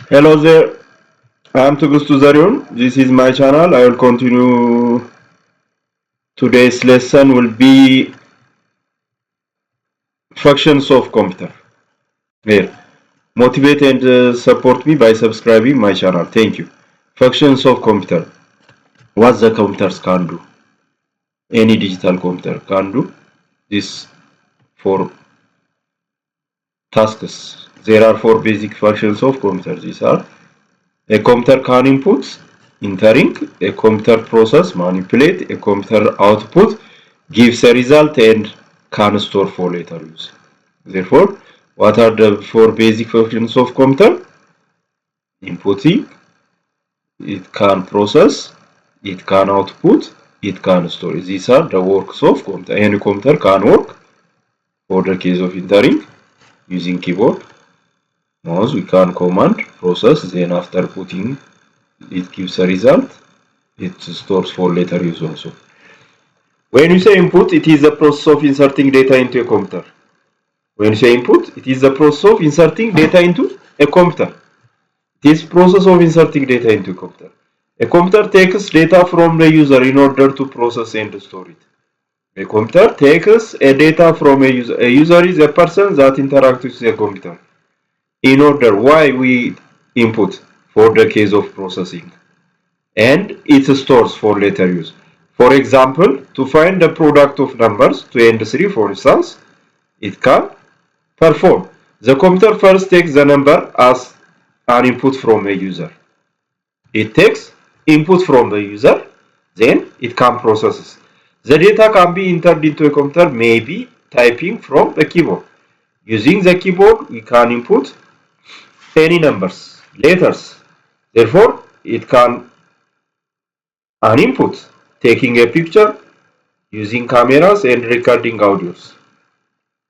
Hello there, I'm Tugustu Zarion. This is my channel. I will continue. Today's lesson will be functions of computer. Here, motivate and support me by subscribing my channel. Thank you. Functions of computer. What the computers can do. Any digital computer can do this for tasks. There are four basic functions of computer. These are a computer can input, entering, a computer process, manipulate, a computer output, gives a result and can store for later use. Therefore, what are the four basic functions of computer? Inputting, it can process, it can output, it can store. These are the works of computer. Any computer can work. For the case of entering, using keyboard, mouse, we can command, process, then after putting, it gives a result. It stores for later use also. When you say input, it is the process of inserting data into a computer. When you say input, it is the process of inserting data into a computer. This process of inserting data into a computer. A computer takes data from the user in order to process and store it. A computer takes a data from a user. A user is a person that interacts with a computer. In order, why we input? For the case of processing. And it stores for later use. For example, to find the product of numbers 2 and 3, for instance, it can perform. The computer first takes the number as an input from a user. It takes input from the user, then it can process it. The data can be entered into a computer, maybe typing from the keyboard. Using the keyboard, we can input any numbers, letters. Therefore, it can an input, taking a picture, using cameras and recording audios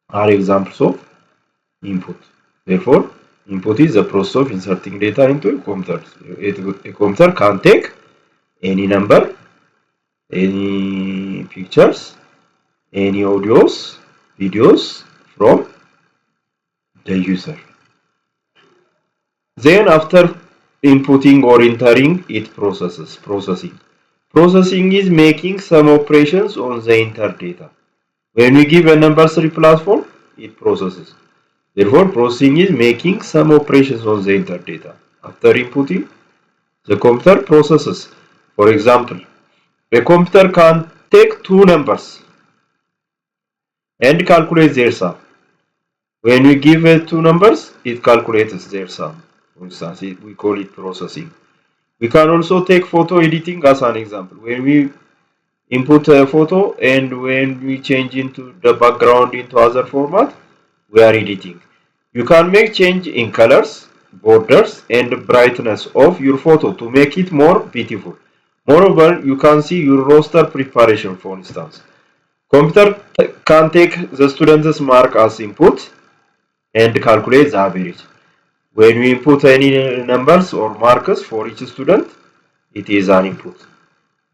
are examples of input. Therefore, input is the process of inserting data into a computer. A computer can take any number, any pictures, any audios, videos from the user. Then after inputting or entering, it processes. Processing. Processing is making some operations on the entered data. When we give a number 3 plus 4, it processes. Therefore, processing is making some operations on the entered data. After inputting, the computer processes. For example, a computer can take two numbers and calculate their sum. When we give two numbers, it calculates their sum. For instance, we call it processing. We can also take photo editing as an example. When we input a photo and when we change into the background into other format, we are editing. You can make change in colors, borders and brightness of your photo to make it more beautiful. Moreover, you can see your roster preparation, for instance. Computer can take the student's mark as input and calculate the average. When we input any numbers or marks for each student, it is an input.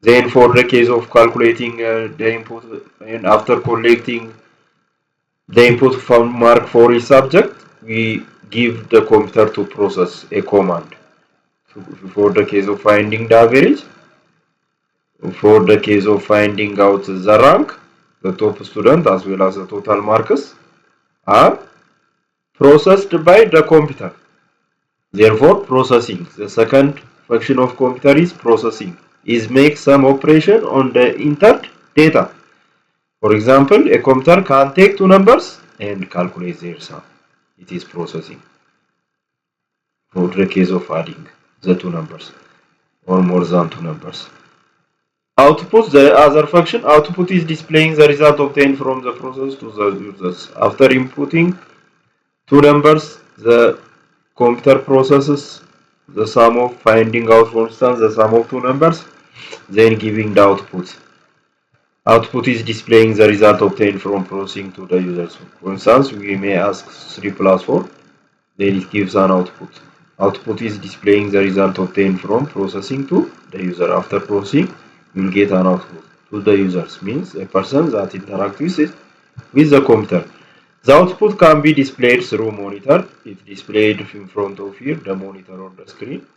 Then for the case of calculating the input and after collecting the input from mark for each subject, we give the computer to process a command. For the case of finding the average, for the case of finding out the rank, the top student as well as the total marks are processed by the computer. Therefore, processing, the second function of computer is processing, is make some operation on the entered data. For example, a computer can take two numbers and calculate their sum. It is processing. For the case of adding the two numbers or more than two numbers. Output, the other function, output is displaying the result obtained from the process to the users. After inputting two numbers, the computer processes the sum of finding out, for instance, the sum of two numbers, then giving the output. Output is displaying the result obtained from processing to the users. For instance, we may ask 3 plus 4, then it gives an output. Output is displaying the result obtained from processing to the user. After processing, you will get an output to the users, means a person that interacts with the computer. The output can be displayed through monitor. It's displayed in front of here, the monitor or the screen.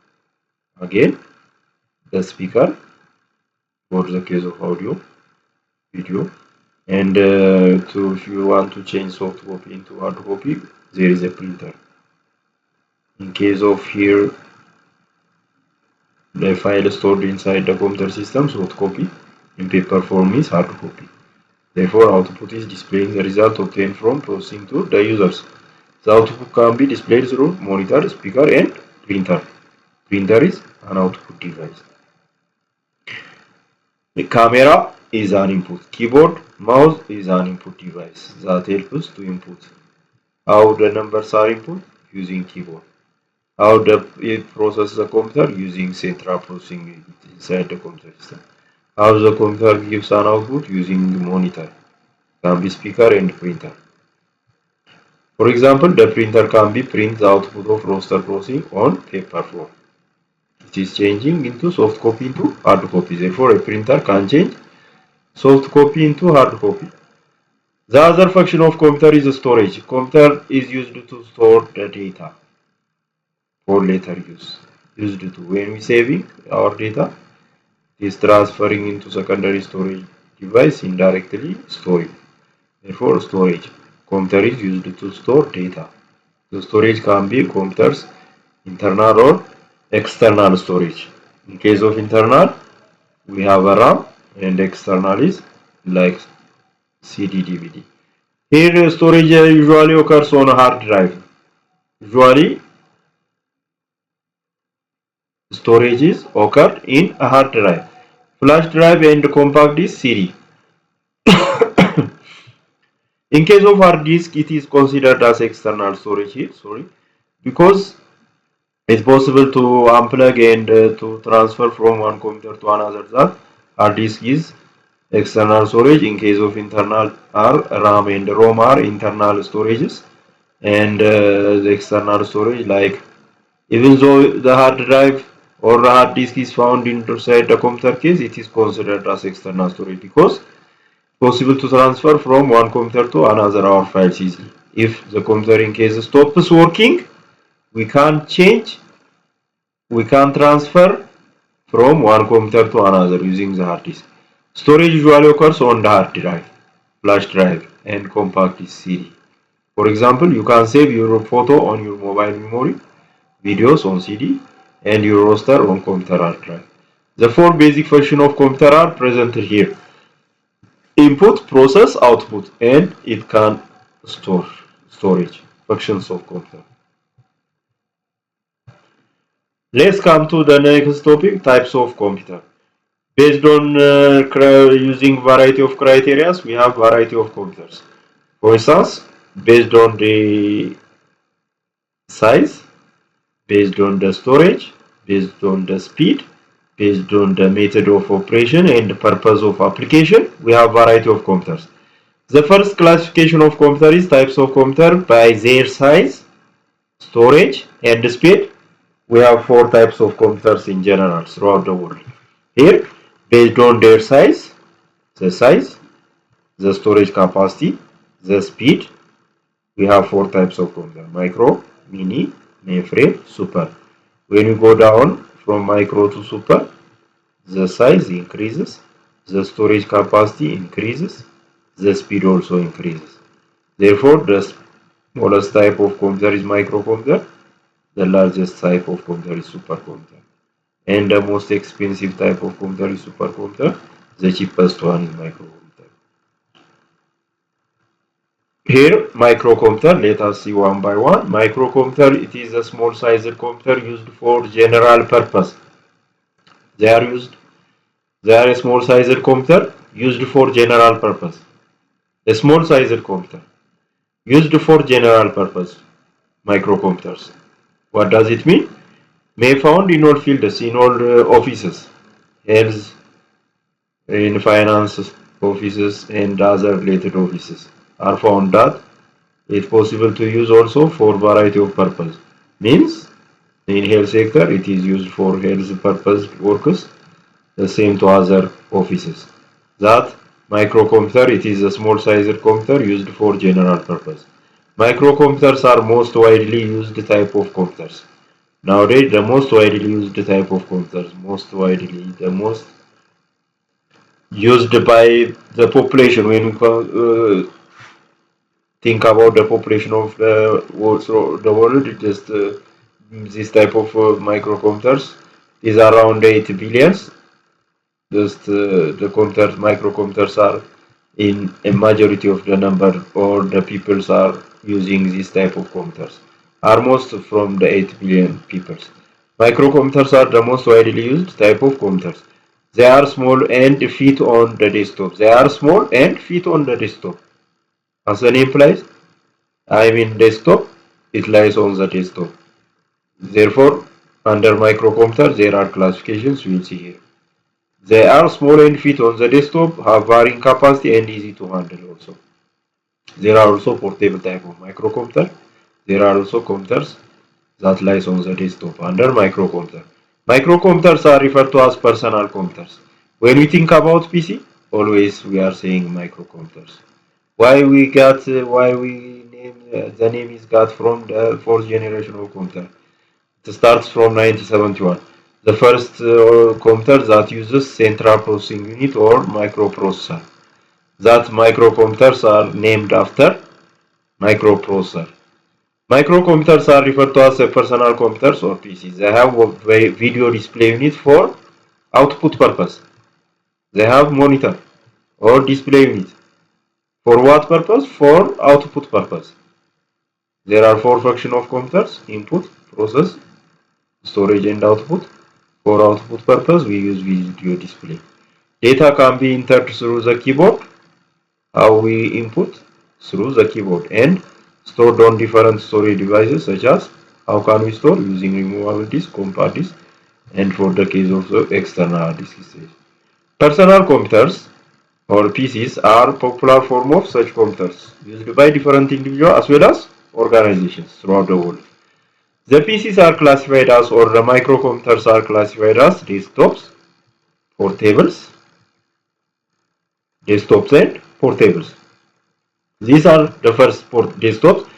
Again, the speaker for the case of audio, video. And if you want to change soft copy into hard copy, there is a printer. In case of here, the file stored inside the computer system, soft copy, in paper form is hard copy. Therefore, output is displaying the result obtained from processing to the users. The output can be displayed through monitor, speaker, and printer. Printer is an output device. The camera is an input. Keyboard, mouse is an input device that helps to input. How the numbers are input? Using keyboard. How it processes the computer? Using central processing inside the computer system. How the computer gives an output? Using monitor. Can be speaker and printer. For example, the printer can be print the output of roster processing on paper form. It is changing into soft copy into hard copy. Therefore, a printer can change soft copy into hard copy. The other function of computer is storage. Computer is used to store the data for later use. Used to when we saving our data, it is transferring into secondary storage device indirectly storing. Therefore, storage. Computer is used to store data. The storage can be computer's internal or external storage. In case of internal, we have a RAM, and external is like CD, DVD. Here, storage usually occurs on a hard drive. Usually, storage is occurred in a hard drive. Flash drive and compact is CD. In case of hard disk, it is considered as external storage here, because it's possible to unplug and to transfer from one computer to another. That hard disk is external storage. In case of internal are RAM and ROM are internal storages, and the external storage, like even though the hard drive or the hard disk is found inside the computer case, it is considered as external storage because possible to transfer from one computer to another our files easily. If the computer in case stops working, we can transfer from one computer to another using the hard disk. Storage usually occurs on the hard drive, flash drive, and compact disk CD. For example, you can save your photo on your mobile memory, videos on CD, and your roster on computer hard drive. The four basic functions of computer are presented here. Input, process, output, and it can store storage functions of computer. Let's come to the next topic, types of computer. Based on using variety of criteria, we have variety of computers. For instance, based on the size, based on the storage, based on the speed, based on the method of operation and the purpose of application, we have variety of computers. The first classification of computer is types of computer by their size, storage, and speed. We have four types of computers in general throughout the world. Here, based on their size, the storage capacity, the speed, we have four types of computer: micro, mini, mainframe, super. When you go down from micro to super, the size increases, the storage capacity increases, the speed also increases. Therefore, the smallest type of computer is microcomputer, the largest type of computer is supercomputer, and the most expensive type of computer is supercomputer. The cheapest one is microcomputer. Here, microcomputer, let us see one by one. Microcomputer, it is a small sized computer used for general purpose. They are a small sized computer used for general purpose. A small sized computer used for general purpose. Microcomputers. What does it mean? May found in all fields, in all offices, health, in finance offices, and other related offices are found that it's possible to use also for variety of purpose. Means in health sector it is used for health purpose workers, the same to other offices. That microcomputer, it is a small sized computer used for general purpose. Microcomputers are most widely used type of computers. Nowadays, the most widely used type of computers, the most used by the population. When we think about the population of the world, just this type of microcomputers is around 8 billions. Just the microcomputers are in a majority of the number, or the peoples are using this type of computers. Almost from the 8 billion peoples. Microcomputers are the most widely used type of computers. They are small and fit on the desktop. They are small and fit on the desktop. As the name implies, I mean desktop, it lies on the desktop. Therefore, under microcomputer, there are classifications we will see here. They are small and fit on the desktop, have varying capacity and easy to handle also. There are also portable type of microcomputer. There are also computers that lies on the desktop under microcomputer. Microcomputers are referred to as personal computers. When we think about PC, always we are saying microcomputers. Why we name the name is got from the fourth generation of computer. It starts from 1971. The first computer that uses central processing unit or microprocessor. That microcomputers are named after microprocessor. Microcomputers are referred to as personal computers or PCs. They have a video display unit for output purpose. They have monitor or display unit. For what purpose? For output purpose. There are four functions of computers: input, process, storage and output. For output purpose, we use video display. Data can be entered through the keyboard. How we input? Through the keyboard, and stored on different storage devices, such as how can we store? Using removable disk, compact disk, and for the case of the external hard disk storage. Personal computers or PCs are popular form of such computers used by different individuals as well as organizations throughout the world. The PCs are classified as, or the microcomputers are classified as desktops, portables, and portables. These are the first desktops.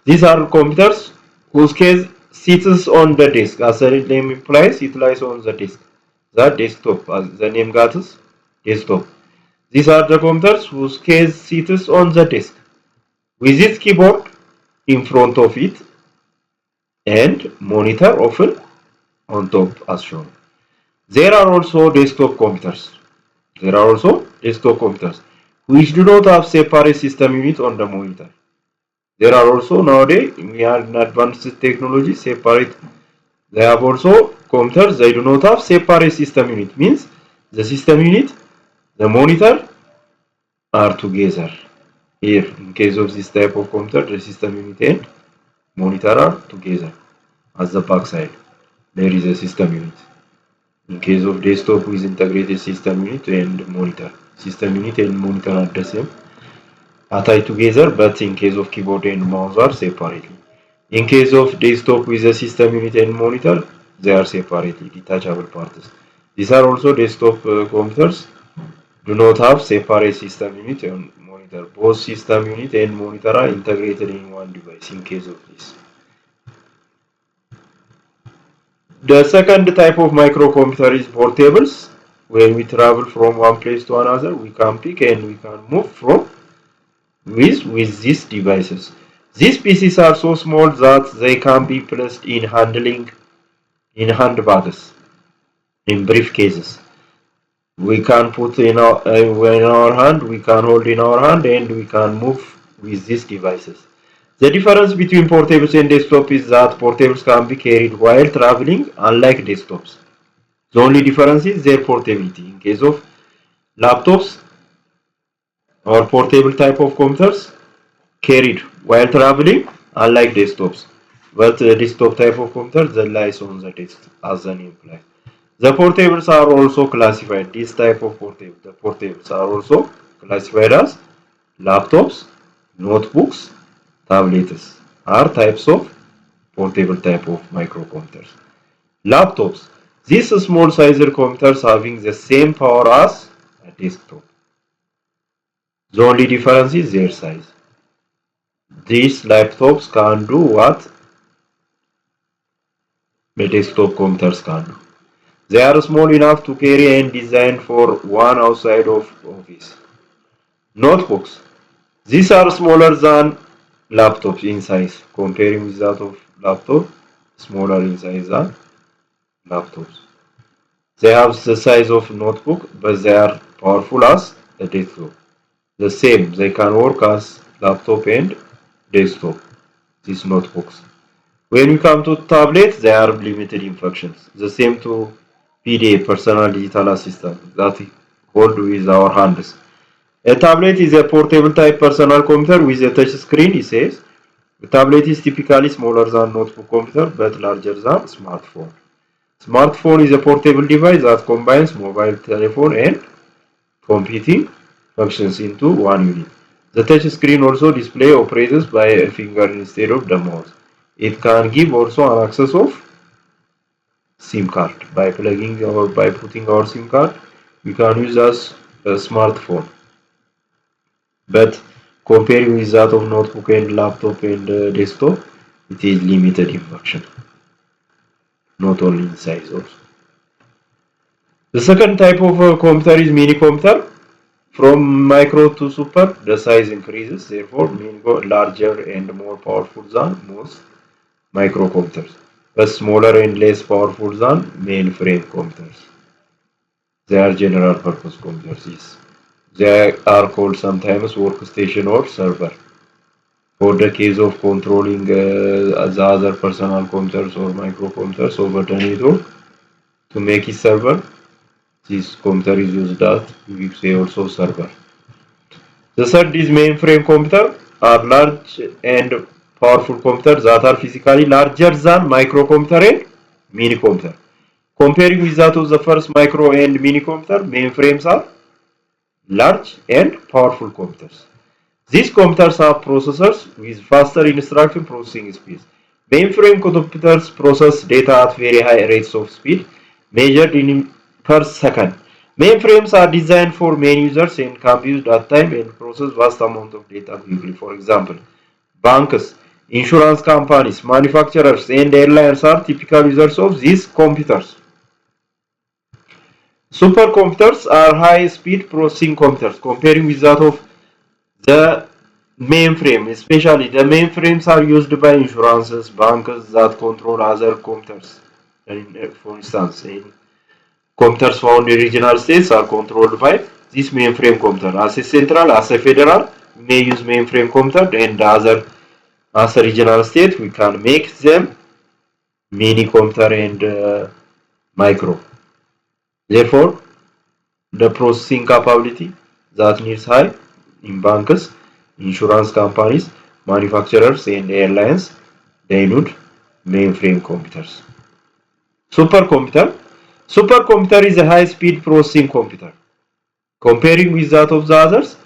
These are computers whose case sits on the disk. As the name implies, it lies on the disk. The desktop, as the name gathers, desktop. These are the computers whose case sits on the disk with its keyboard in front of it and monitor often on top as shown. There are also desktop computers. Which do not have separate system unit on the monitor. There are also nowadays we are in advanced technology separate. They have also computers. They do not have separate system unit. Means the system unit, the monitor are together. Here, in case of this type of computer, the system unit and monitor are together. As the back side, there is a system unit. In case of desktop with integrated system unit and monitor. System unit and monitor are the same, are tied together, but in case of keyboard and mouse are separately. In case of desktop with a system unit and monitor, they are separately detachable parts. These are also desktop computers do not have separate system unit and monitor. Both system unit and monitor are integrated in one device in case of this. The second type of microcomputer is portables. When we travel from one place to another, we can pick and we can move from with these devices. These PCs are so small that they can be placed in handbags, in briefcases. We can put in our hand, we can hold in our hand, and we can move with these devices. The difference between portables and desktops is that portables can be carried while traveling, unlike desktops. The only difference is their portability. In case of laptops or portable type of computers, carried while traveling, unlike desktops. But the desktop type of computer that lies on the desk, as the name implies. The portables are also classified. This type of the portables are also classified as laptops, notebooks, tablets are types of portable type of microcomputers. Laptops. These small sized computers having the same power as a desktop. The only difference is their size. these laptops can do what the desktop computers can do. They are small enough to carry and designed for one outside of office. Notebooks. These are smaller than laptops in size, comparing with that of laptop, smaller in size than laptops. They have the size of notebook, but they are powerful as a desktop. The same, they can work as laptop and desktop, these notebooks. When we come to tablets, they are limited in functions. The same to PDA, personal digital assistant, that we hold with our hands. A tablet is a portable type personal computer with a touch screen, it says. The tablet is typically smaller than notebook computer but larger than smartphone. Smartphone is a portable device that combines mobile telephone and computing functions into one unit. The touch screen also display operates by a finger instead of the mouse. It can give also an access of SIM card. By plugging or by putting our SIM card, we can use as a smartphone. But comparing with that of notebook and laptop and desktop, it is limited in function, not only in size also. The second type of computer is mini computer. From micro to super, the size increases, therefore mini larger and more powerful than most microcomputers, but smaller and less powerful than mainframe computers. They are general purpose computers. They are called sometimes workstation or server. For the case of controlling the other personal computers or microcomputers over the network to make it server, this computer is used as we say also server. The third is mainframe computer are large and powerful computers that are physically larger than microcomputer and mini computer. Comparing with that of the first micro and mini computer, mainframes are large and powerful computers. These computers have processors with faster instruction processing speeds. Mainframe computers process data at very high rates of speed, measured in per second. Mainframes are designed for many users and can be used at time and process vast amount of data quickly. For example, banks, insurance companies, manufacturers, and airlines are typical users of these computers. Supercomputers are high-speed processing computers, comparing with that of the mainframe. Especially the mainframes are used by insurances, banks that control other computers. For instance, computers found in regional states are controlled by this mainframe computer. As a central, as a federal, we may use mainframe computer, and other as a regional state, we can make them mini computer and micro. Therefore, the processing capability that needs high in banks, insurance companies, manufacturers, and airlines, they need mainframe computers. Supercomputer. Supercomputer is a high-speed processing computer. Comparing with that of the others,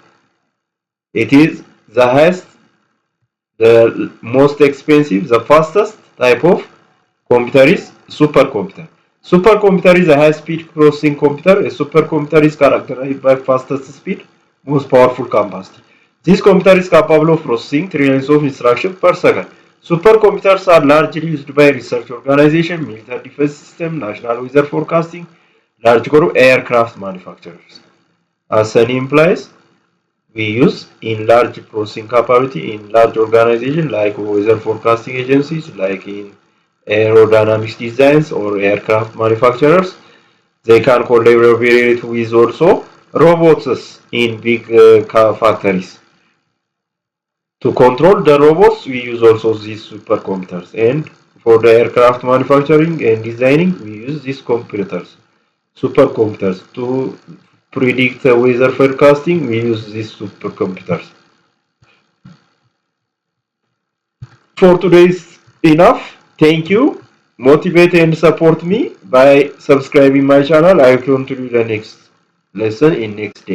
it is the highest, the most expensive, the fastest type of computer is supercomputer. Supercomputer is a high-speed processing computer. A supercomputer is characterized by fastest speed, most powerful capacity. This computer is capable of processing trillions of instructions per second. Supercomputers are largely used by research organizations, military defense systems, national weather forecasting, large aircraft manufacturers. As the name implies, we use in large processing capability in large organizations like weather forecasting agencies, like in aerodynamics designs or aircraft manufacturers. They can collaborate with also robots in big factories. To control the robots, we use also these supercomputers, and for the aircraft manufacturing and designing, we use these computers, supercomputers. To predict the weather forecasting, we use these supercomputers. For today is enough. Thank you. Motivate and support me by subscribing my channel. I will continue the next lesson in next day.